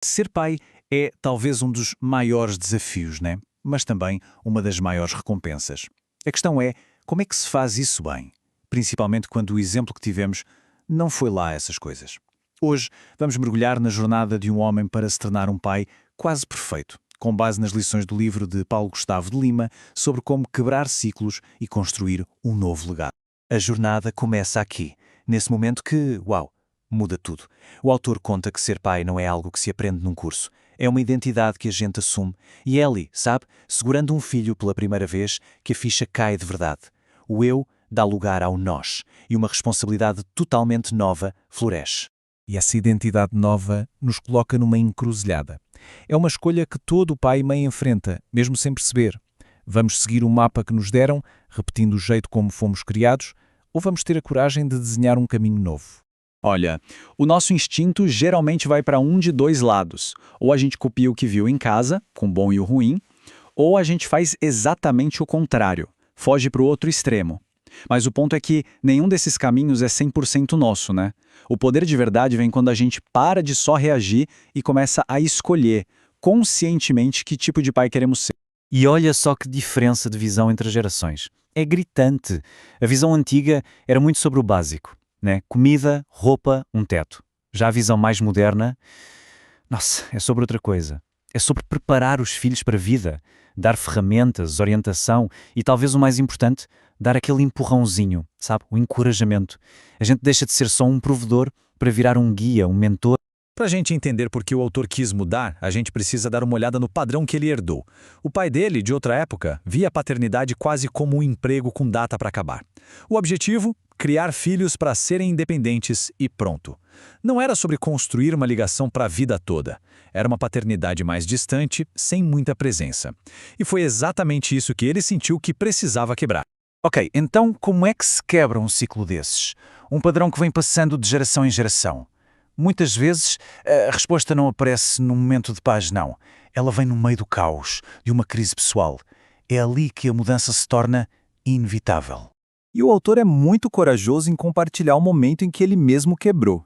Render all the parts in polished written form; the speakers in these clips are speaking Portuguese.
Ser pai é talvez um dos maiores desafios, né? Mas também uma das maiores recompensas. A questão é, como é que se faz isso bem? Principalmente quando o exemplo que tivemos não foi lá essas coisas. Hoje vamos mergulhar na jornada de um homem para se tornar um pai quase perfeito, com base nas lições do livro de Paulo Gustavo de Lima sobre como quebrar ciclos e construir um novo legado. A jornada começa aqui, nesse momento que, uau, muda tudo. O autor conta que ser pai não é algo que se aprende num curso. É uma identidade que a gente assume. E é ali, sabe, segurando um filho pela primeira vez, que a ficha cai de verdade. O eu dá lugar ao nós, e uma responsabilidade totalmente nova floresce. E essa identidade nova nos coloca numa encruzilhada. É uma escolha que todo pai e mãe enfrenta, mesmo sem perceber. Vamos seguir o mapa que nos deram, repetindo o jeito como fomos criados, ou vamos ter a coragem de desenhar um caminho novo? Olha, o nosso instinto geralmente vai para um de dois lados. Ou a gente copia o que viu em casa, com o bom e o ruim, ou a gente faz exatamente o contrário, foge para o outro extremo. Mas o ponto é que nenhum desses caminhos é 100% nosso, né? O poder de verdade vem quando a gente para de só reagir e começa a escolher, conscientemente, que tipo de pai queremos ser. E olha só que diferença de visão entre gerações. É gritante. A visão antiga era muito sobre o básico, né? Comida, roupa, um teto. Já a visão mais moderna, nossa, é sobre outra coisa. É sobre preparar os filhos para a vida, dar ferramentas, orientação e talvez o mais importante, dar aquele empurrãozinho, sabe? O encorajamento. A gente deixa de ser só um provedor para virar um guia, um mentor. Para a gente entender por que o autor quis mudar, a gente precisa dar uma olhada no padrão que ele herdou. O pai dele, de outra época, via a paternidade quase como um emprego com data para acabar. O objetivo? Criar filhos para serem independentes e pronto. Não era sobre construir uma ligação para a vida toda. Era uma paternidade mais distante, sem muita presença. E foi exatamente isso que ele sentiu que precisava quebrar. Ok, então como é que se quebra um ciclo desses? Um padrão que vem passando de geração em geração. Muitas vezes a resposta não aparece num momento de paz, não. Ela vem no meio do caos, de uma crise pessoal. É ali que a mudança se torna inevitável. E o autor é muito corajoso em compartilhar o momento em que ele mesmo quebrou.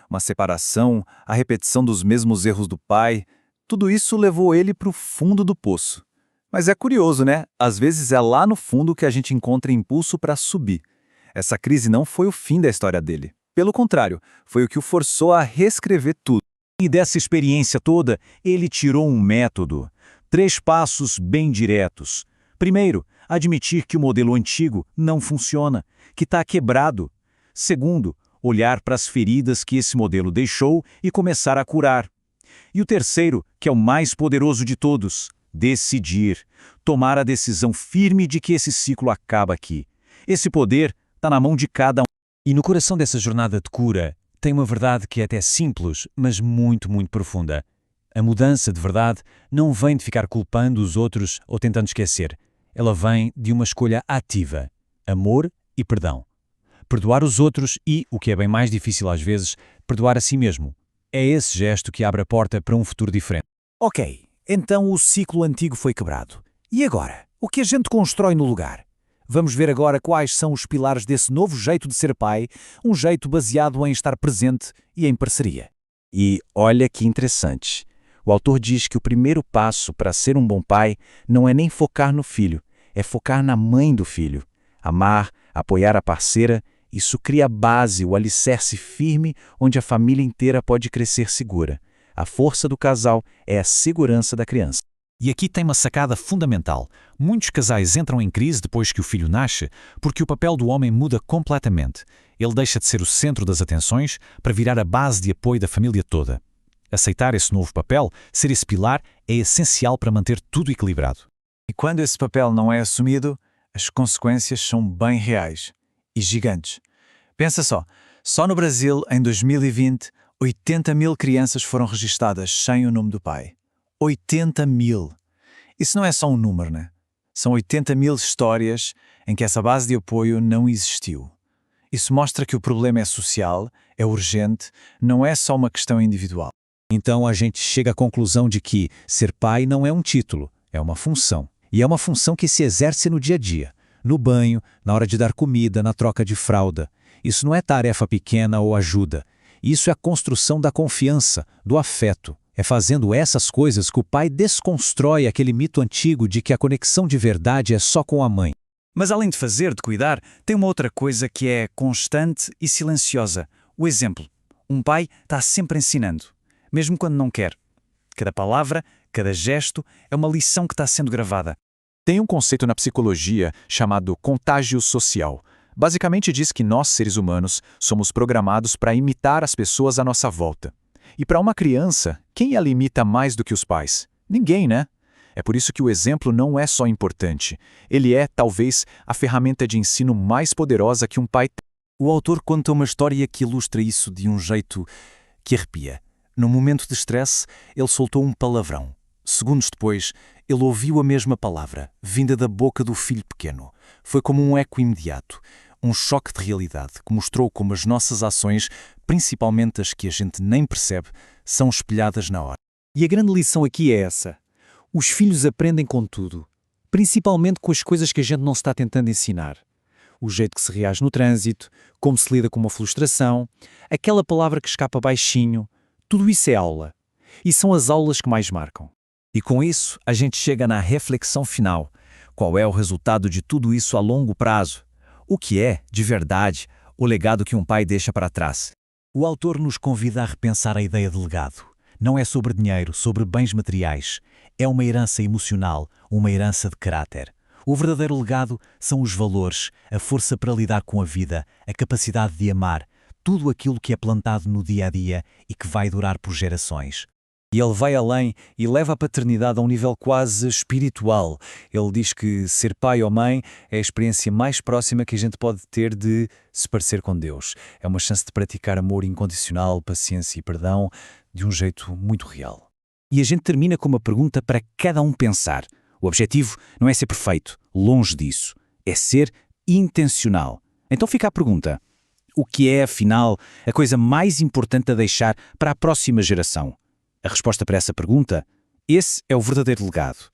Uma separação, a repetição dos mesmos erros do pai, tudo isso levou ele para o fundo do poço. Mas é curioso, né? Às vezes é lá no fundo que a gente encontra impulso para subir. Essa crise não foi o fim da história dele. Pelo contrário, foi o que o forçou a reescrever tudo. E dessa experiência toda, ele tirou um método. 3 passos bem diretos. Primeiro, admitir que o modelo antigo não funciona, que está quebrado. Segundo, olhar para as feridas que esse modelo deixou e começar a curar. E o terceiro, que é o mais poderoso de todos, decidir. Tomar a decisão firme de que esse ciclo acaba aqui. Esse poder está na mão de cada um. E no coração dessa jornada de cura, tem uma verdade que é até simples, mas muito, muito profunda. A mudança de verdade não vem de ficar culpando os outros ou tentando esquecer. Ela vem de uma escolha ativa, amor e perdão. Perdoar os outros e, o que é bem mais difícil às vezes, perdoar a si mesmo. É esse gesto que abre a porta para um futuro diferente. Ok, então o ciclo antigo foi quebrado. E agora? O que a gente constrói no lugar? Vamos ver agora quais são os pilares desse novo jeito de ser pai, um jeito baseado em estar presente e em parceria. E olha que interessante. O autor diz que o primeiro passo para ser um bom pai não é nem focar no filho, é focar na mãe do filho. Amar, apoiar a parceira, isso cria a base, o alicerce firme onde a família inteira pode crescer segura. A força do casal é a segurança da criança. E aqui tem uma sacada fundamental. Muitos casais entram em crise depois que o filho nasce porque o papel do homem muda completamente. Ele deixa de ser o centro das atenções para virar a base de apoio da família toda. Aceitar esse novo papel, ser esse pilar, é essencial para manter tudo equilibrado. E quando esse papel não é assumido, as consequências são bem reais e gigantes. Pensa só no Brasil, em 2020, 80 mil crianças foram registadas sem o nome do pai. 80 mil. Isso não é só um número, né? São 80 mil histórias em que essa base de apoio não existiu. Isso mostra que o problema é social, é urgente, não é só uma questão individual. Então a gente chega à conclusão de que ser pai não é um título, é uma função. E é uma função que se exerce no dia a dia, no banho, na hora de dar comida, na troca de fralda. Isso não é tarefa pequena ou ajuda. Isso é a construção da confiança, do afeto. É fazendo essas coisas que o pai desconstrói aquele mito antigo de que a conexão de verdade é só com a mãe. Mas além de fazer, de cuidar, tem uma outra coisa que é constante e silenciosa. O exemplo. Um pai está sempre ensinando, mesmo quando não quer. Cada palavra, cada gesto é uma lição que está sendo gravada. Tem um conceito na psicologia chamado contágio social. Basicamente diz que nós, seres humanos, somos programados para imitar as pessoas à nossa volta. E para uma criança, quem a imita mais do que os pais? Ninguém, né? É por isso que o exemplo não é só importante. Ele é, talvez, a ferramenta de ensino mais poderosa que um pai tem. O autor conta uma história que ilustra isso de um jeito que arrepia. Num momento de estresse, ele soltou um palavrão. Segundos depois, ele ouviu a mesma palavra, vinda da boca do filho pequeno. Foi como um eco imediato, um choque de realidade que mostrou como as nossas ações, principalmente as que a gente nem percebe, são espelhadas na hora. E a grande lição aqui é essa. Os filhos aprendem com tudo, principalmente com as coisas que a gente não se está tentando ensinar. O jeito que se reage no trânsito, como se lida com uma frustração, aquela palavra que escapa baixinho, tudo isso é aula. E são as aulas que mais marcam. E com isso, a gente chega na reflexão final. Qual é o resultado de tudo isso a longo prazo? O que é, de verdade, o legado que um pai deixa para trás? O autor nos convida a repensar a ideia de legado. Não é sobre dinheiro, sobre bens materiais. É uma herança emocional, uma herança de caráter. O verdadeiro legado são os valores, a força para lidar com a vida, a capacidade de amar, tudo aquilo que é plantado no dia a dia e que vai durar por gerações. E ele vai além e leva a paternidade a um nível quase espiritual. Ele diz que ser pai ou mãe é a experiência mais próxima que a gente pode ter de se parecer com Deus. É uma chance de praticar amor incondicional, paciência e perdão de um jeito muito real. E a gente termina com uma pergunta para cada um pensar. O objetivo não é ser perfeito, longe disso. É ser intencional. Então fica a pergunta. O que é, afinal, a coisa mais importante a deixar para a próxima geração? A resposta para essa pergunta? Esse é o verdadeiro legado.